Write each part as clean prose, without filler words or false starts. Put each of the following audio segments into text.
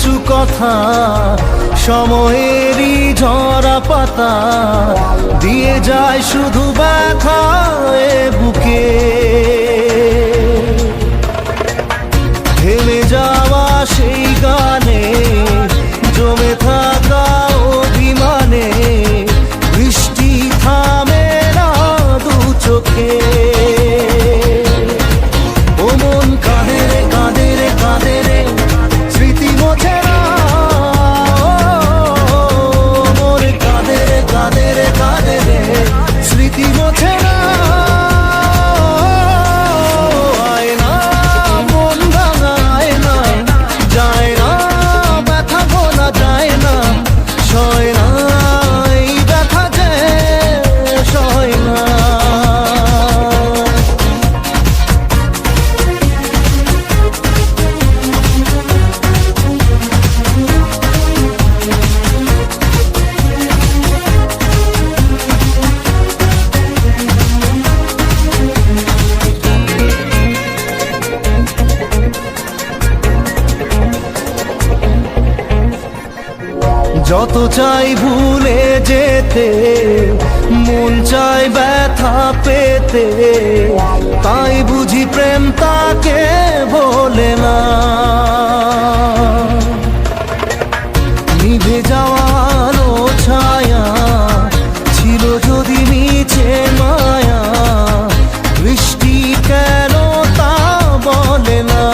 কিছু কথা সময়েরই ঝরা পাতা দিয়ে যায় শুধু ব্যথা এ বুকে। থেমে যাওয়া সেই গানে জমে থাকা অভিমানে বৃষ্টি থামে না দু চোখে। ও মন কাঁদে রে কাঁদে রে কাঁদে রে স্মৃতি মোছে না। মন কাঁদে রে কাঁদে রে কাঁদে রে স্মৃতি মোছে না। আয় না মন ভাঙায় না, যায় না ব্যথা ভোলা যায় না, সয় না এই ব্যথা যে সয় না। যত চাই ভুলে যেতে মন চায় ব্যথা পেতে, তাই বুঝি প্রেম তাকে বলে না। নিভে যাওয়া আলো ছায়া ছিল যদি নিচে মায়া, বৃষ্টি কেন তা বলে না।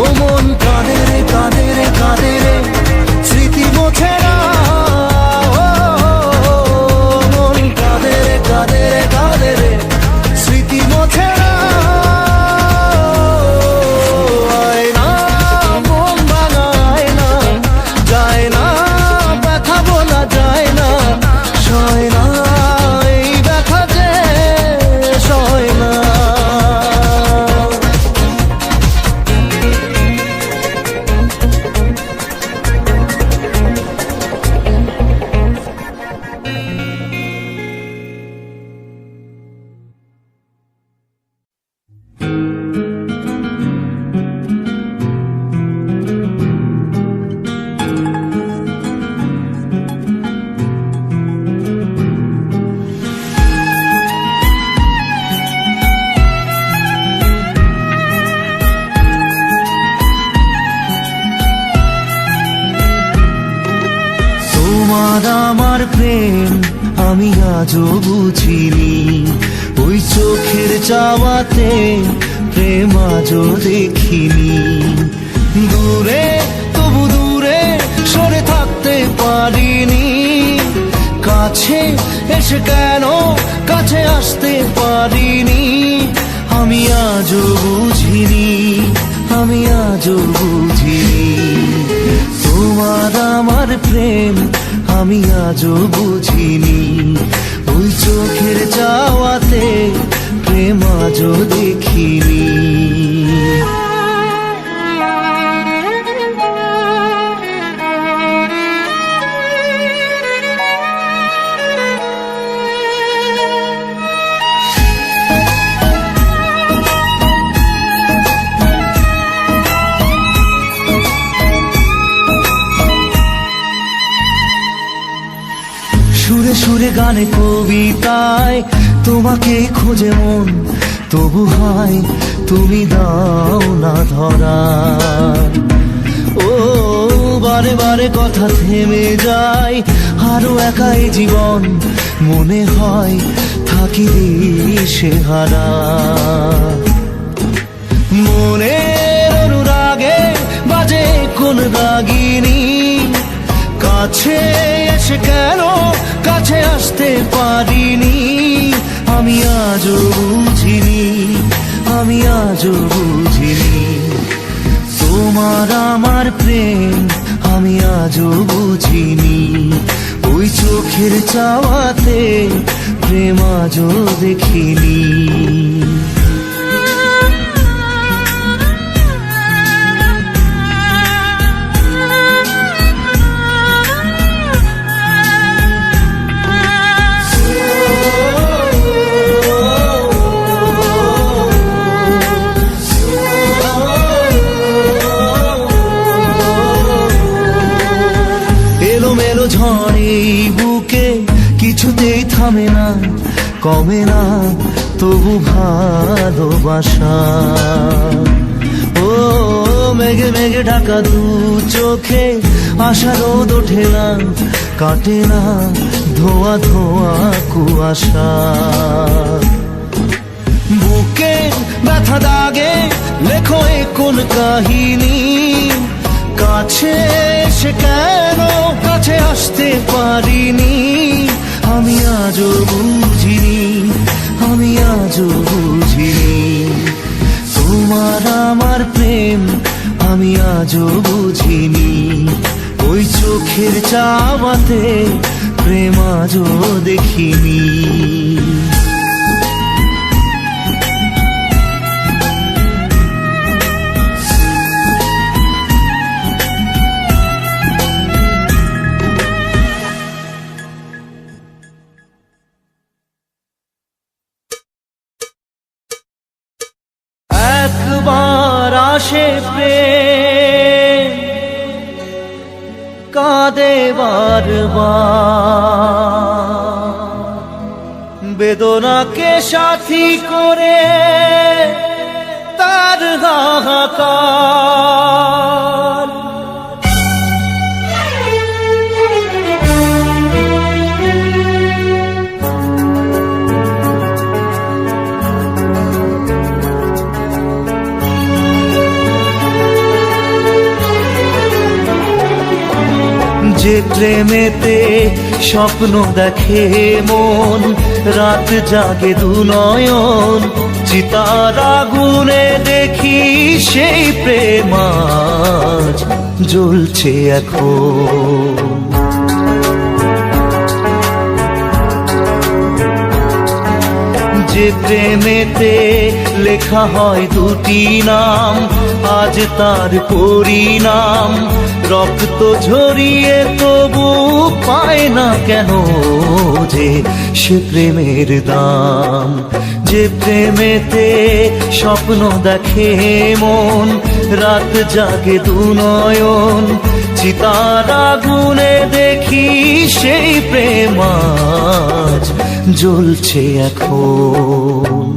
ও মন কাঁদে রে কাঁদে রে কাঁদে রে স্মৃতি মোছে না। মন কাঁদে রে কাঁদে রে কাঁদে রে স্মৃতি মোছে না। আয় না মন ভাঙায় না, যায় না ব্যথা বলা যায় না, সয় না এই ব্যথা যে সয় না। তোমার আমার প্রেম আমি আজও বুঝিনি, ওই চোখের চাওয়াতে প্রেম আজও দেখিনি। দূরে তবু দূরে সরে থাকতে পারিনি, কাছে এসে কেন কাছে আসতে পারিনি। আমি আজও বুঝিনি, আমি আজও বুঝিনি। তোমার আমার প্রেম আমি আজও বুঝিনি, ওই চোখের চাওয়াতে প্রেম আজও দেখিনি। সুরে সুরে গানে কবিতায় তোমাকে খোঁজে মন, তবু হয় তুমি দাও না ধরা। ও বারে বারে কথা থেমে যায়, আরো একাই জীবন মনে হয় থাকি দিশে হারা। মনের অনুরাগে বাজে কোন রাগিনী, কাছে এসে কেন কাছে আসতে পারিনি। আমি আজও বুঝিনি, আমি আজও বুঝিনি। তোমার আমার প্রেম আমি আজও বুঝিনি, ওই চোখের চাওয়াতে প্রেম আজও দেখিনি। এলো ঝড়ে বুকে, কিছুতেই থামে না, কমে না তবু ভালোবাসা। ও মেঘে মেঘে ঢাকা দু চোখে, আশা রোদ ওঠে না, কাটে না ধোয়া ধোয়া কুয়াশা। বুকে ব্যথা দাগে লেখো এ কোন কাহিনী, কাছে এসে কেন কাছে আসতে পারিনি। আমি আজও বুঝিনি, আমি আজও বুঝিনি তোমার আমার প্রেম, আমি আজও বুঝিনি। ওই চোখের চাওয়াতে প্রেম আজও দেখিনি। একবার আসে প্রেম, কাঁদে বারবার, বেদনাকে সাথী করে তার হাহাকার। যে প্রেমেতে স্বপ্ন দেখে মন, রাত জাগে দু নয়ন, চিতার আগুনে দেখি সেই প্রেম আজ জ্বলছে এখন। যে প্রেমেতে লেখা হয় দুটি নাম, আজ তার পরিণাম রক্ত ঝরিয়ে তবু পায় না কেন যে সে প্রেমের দাম। যে প্রেমেতে স্বপ্ন দেখে মন, রাত জাগে দু নয়ন, চিতার আগুনে দেখি সেই প্রেম আজ জ্বলছে এখন।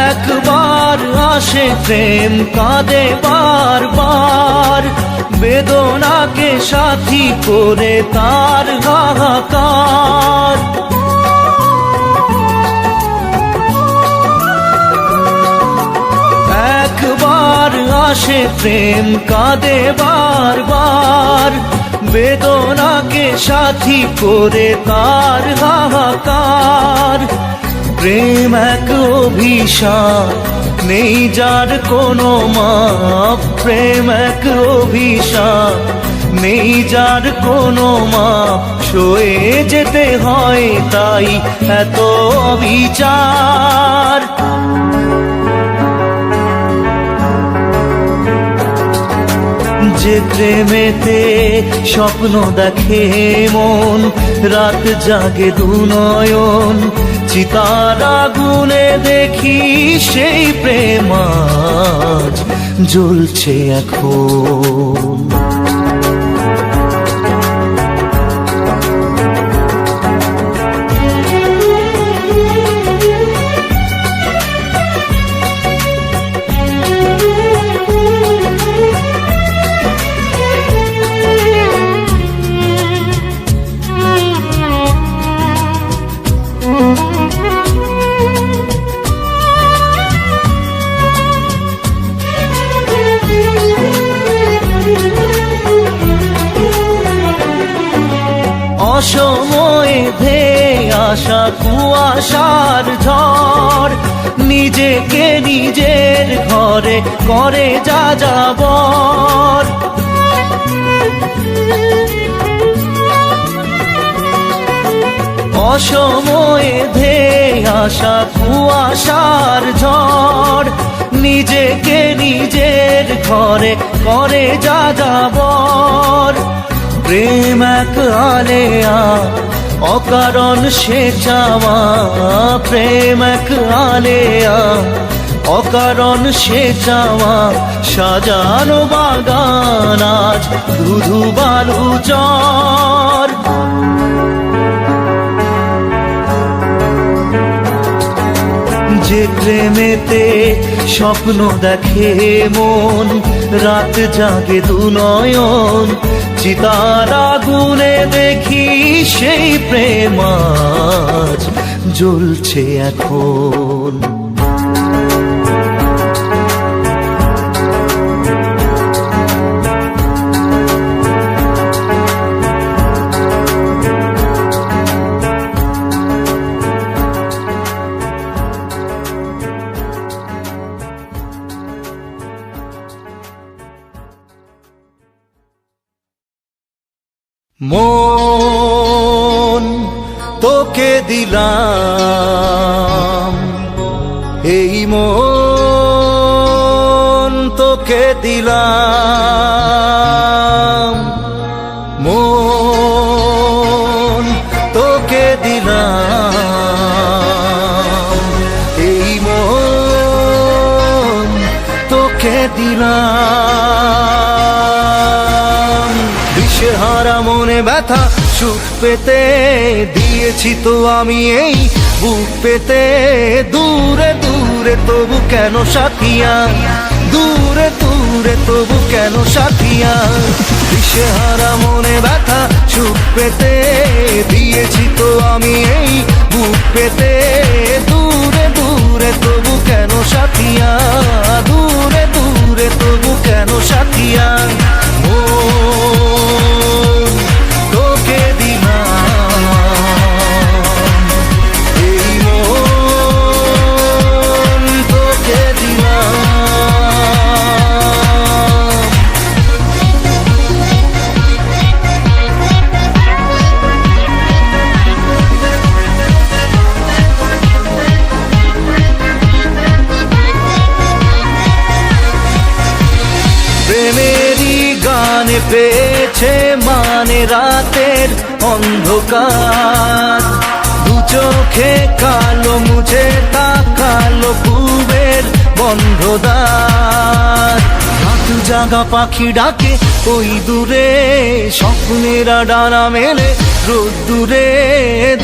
একবার আসে প্রেম, কাঁদে বারবার, বেদনাকে সাথী করে তার হাহাকার। একবার আসে প্রেম, কাঁদে বারবার, বেদনাকে সাথী করে তার হাহাকার। প্রেম এক অভিশাপ, নেই যার কোনো মাপ। প্রেম এক অভিশাপ, নেই যার কোনো মাপ। সয়ে যেতে হয় তাই এত অবিচার। যে প্রেমেতে স্বপ্ন দেখে মন, রাত জাগে দু নয়ন, চিতার আগুনে দেখি সেই প্রেম আজ জ্বলছে এখন। অসময়ে ধেয়ে আসা কুয়াশার ঝড়, নিজেকে নিজের ঘরে করে যাযাবর। অসময়ে ধেয়ে আসা কুয়াশার ঝড়, নিজেকে নিজের ঘরে করে যা যাবর। প্রেম এক আলেয়া, অকারণ সে চাওয়া, প্রেম এক আলেয়া, অকারণ সে চাওয়া। সাজানো বাগান আজ ধুধু বালু চর। যে প্রেমেতে স্বপ্ন দেখে মন, রাত জাগে দু নয়ন, চিতার আগুনে দেখি সেই প্রেম আজ জ্বলছে এখন। মন তোকে দিলাম, এই মন তোকে দিলাম, মন তোকে দিলাম, এই মন তোকে দিলাম। দিশেহারা মনে ব্যথা সুখ পেতে দিয়েছি তো আমি এই বুক পেতে। দূরে দূরে তবু কেন সাথিয়া, দূরে দূরে তবু কেন সাথিয়া। দিশেহারা মনে ব্যথা সুখ পেতে দিয়েছি তো আমি এই বুক পেতে। দূরে দূরে তবু কেন সাথিয়া, দূরে দূরে তবু কেন সাথিয়া। তোকে দিলাম, এই মন তোকে দিলাম। প্রেমেরই গানে পেয়েছে মানে রাতের অন্ধকার। দু চোখে কালো মুছে তাকালো পূবের বন্ধ দ্বার। রাত জাগা পাখি ডাকে ওই দূরে, স্বপ্নেরা ডানা মেলে রোদ্দুরে।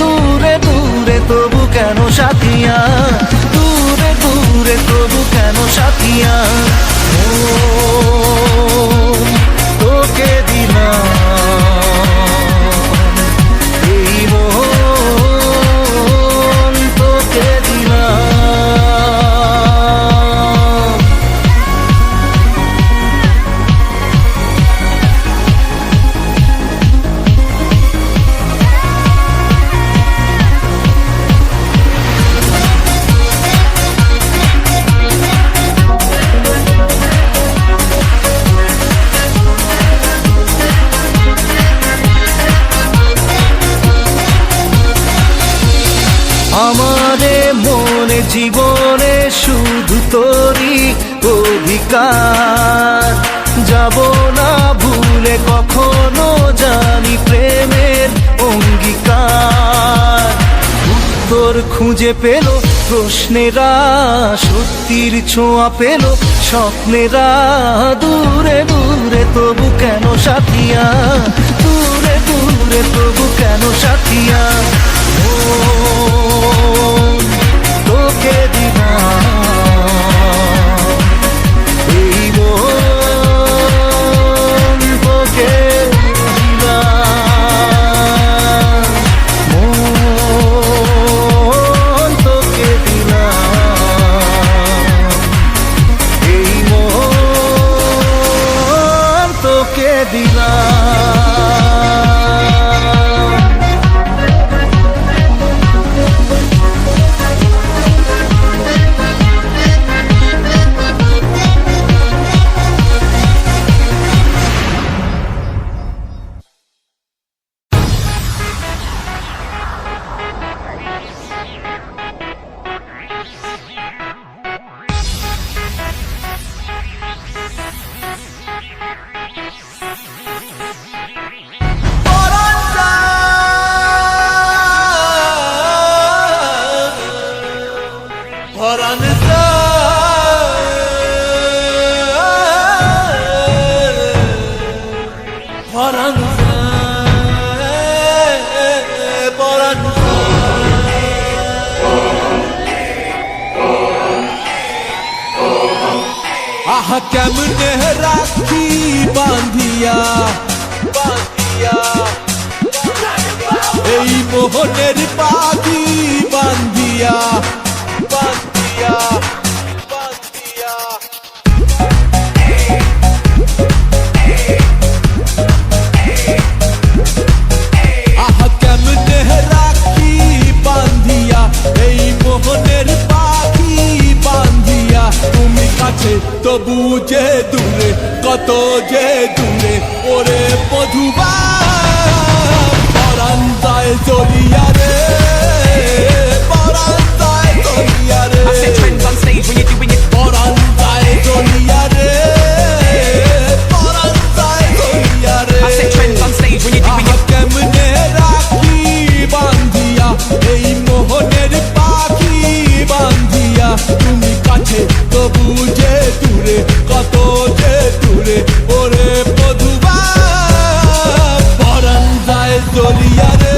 দূরে দূরে তবু কেন সাথিয়া, দূরে দূরে তবু কেন সাথিয়া। তোকে দিলাম, এই মন তোকে দিলাম। আমারে মনে জীবনে শুধু তোরই অধিকার। যাব না ভুলে কখনো জানি প্রেমের অঙ্গীকার। উত্তর খুঁজে পেল প্রশ্নেরা, সত্যির ছোঁয়া পেল স্বপ্নেরা। দূরে দূরে তবু কেন সাথিয়া, দূরে দূরে তবু কেন সাথিয়া। তোকে দিলাম, এই মন তোকে দিলাম, মন তোকে দিলাম, এই মন তোকে দিলাম। কেমনে রাখি বান্ধিয়া বান্ধিয়া এই মোহনের পাখি বান্ধিয়া বান্ধিয়া বান্ধিয়া কেমনে রাখি বান্ধিয়া এই মোহনের পাখি বান্ধিয়া তুমি কাছে তবু যে দূরে কত যে দূরে ওরে মধুবা পরাণ যায় জলিয়া রে পরাণ যায় জলিয়া রে পরাণ যায় জলিয়া রে পরাণ যায় জলিয়া রে কেমনে রাখি বান্ধিয়া এই মোহনের পাখি বান্ধিয়া তুমি কাছে তবু যে দূরে কত যে দূরে ওরে মধুবা পরাণ যায় জলিয়া রে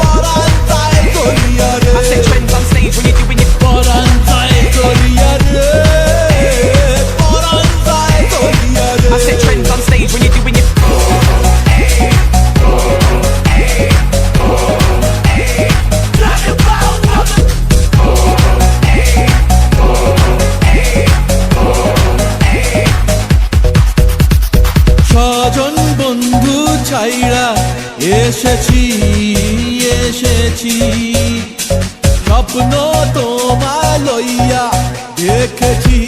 পরাণ যায় জলিয়া রে পরাণ যায় জলিয়া রে পরাণ যায় জলিয়া রে স্বজন বন্ধু ছাইরা এসেছি এসেছি স্বপ্ন তোমায় লইয়া দেখেছি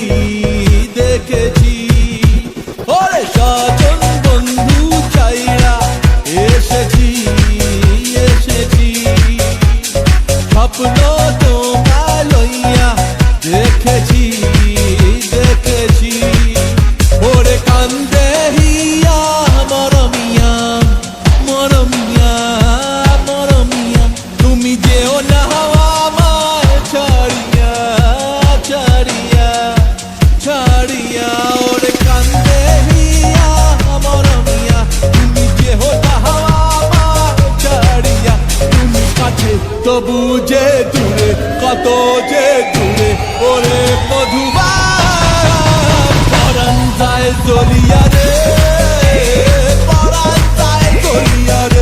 দেখেছি ওরে স্বজন বন্ধু ছাইরা এসেছি এসেছি স্বপ্ন তোমায় লইয়া দেখেছি দেখেছি ওরে কান্দে হিয়া মরমিয়া মরমিয়া মরমিয়া তুমি যেও না আমায় ছাড়িয়া ছাড়িয়া ছাড়িয়া ওরে কান্দে হিয়া মরমিয়া তুমি যেও না আমায় ছাড়িয়া তুমি কাছে তবু যে দূরে কত যে দূরে ওরে মধুবা পরাণ যায় জলিয়া রে পরাণ যায় জলিয়া রে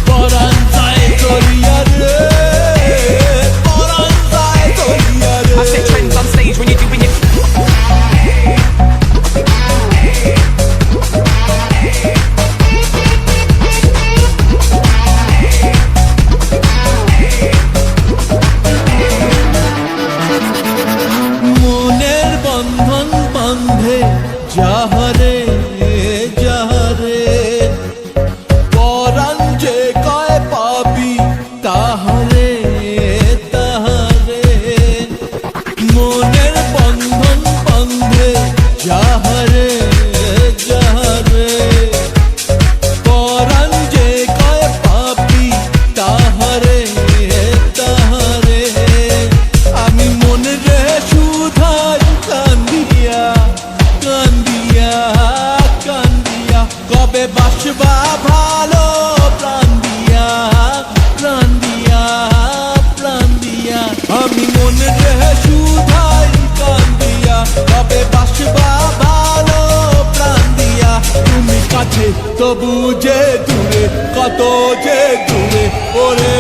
পরাণ যায় জলিয়া রে পরাণ যায় জলিয়া রে মনের বন্ধন বন্ধে যাহারে যাহারে পরাণ যে কয় পাবি তাহারে তাহারে মনের বন্ধন বন্ধে যাহারে যাহারে পরাণ যে কয় পাবি তাহারে তাহারে আমি মনে রে সুধাই কান্দিয়া কান্দিয়া কান্দিয়া কবে বাসবা ভালো প্রাণ দিয়া প্রাণ দিয়া প্রাণ দিয়া আমি মনে রে সুধাই কান্দিয়া কবে বাসবা ভালো প্রাণ দিয়া তুমি কাছে তবু যে দূরে কত যে দূরে ওরে